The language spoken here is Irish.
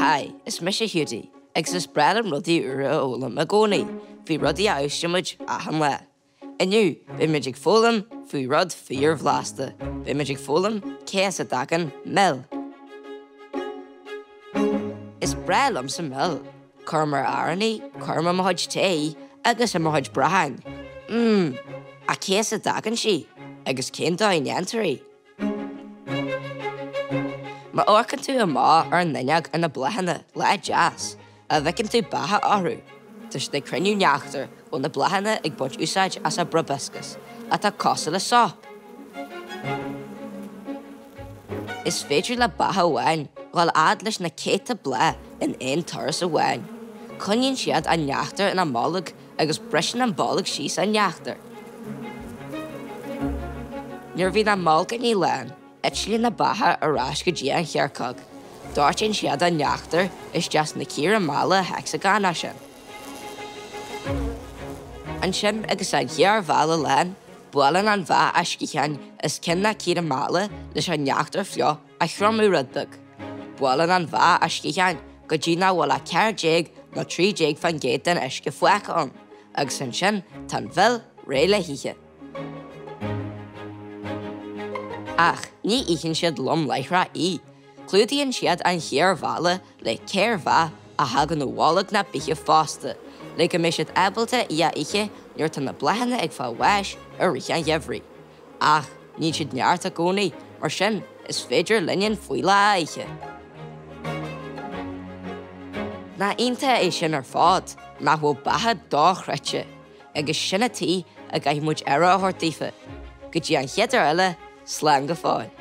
Hi, is mis a hiúdi, agus is bread am rudí ura ólam a gcónaí, bhí rudí a uistimid a han le. Inniu, bhí muid ag fólam faoi rud fíor bhlásta, bhí muid ag fólam cés a dagan mil. Is bread am sa mil, chumar araní, chumar mohaid té, agus a mohaid brahang. A cés a dagan si, agus cén dá neantarí. Ma orcan tú a má ar naneag ina blahanna le jazz, a bhicin tú batha áhrú. Tus de criniú neachtar ó na blahanna ag bod úsáid as a brobiscus, a tá cosa le sop. Is féidir le batha bhain, gáil ad leis na céta bla in aon toras a bhain. Cuníonn siad a neachtar in a málag agus brisin an bálag síos a neachtar. Nuair bhí na málaga ní lein, Itslí na batha arás go dtí an chearcog. Dáirtíonn siad a neachtar is just na cír mála hexagán sin. An sin agus a ghear bhela lein, bualan an bha ascichan is cin na cír mála leis an neachtar fio a chromú rudbug. Bualan an bha ascichan go dtí na bhfuil a ceir déag na trí déag fan géad den isce fuacha an, agus an sin tan bhil réile híche. Ach, ní íchann siad lom leithra í. Clúdaíonn siad an chéar bhela le céir bha a hagan na bhálag na bithe fásta, le go mé siad ebalta í a iche nuair tan na blahanna ag fá weis ar riche an dheimhrí. Ach, ní siad neart a gcónaí, mar sin is féidir linnean foiile a iche. Na ionta é sin ar fád, nach bhfuil batha dá chreite, agus sinna tí a gaith muid ara a thortaífa, go dtí an cheadar eile slán go fáil.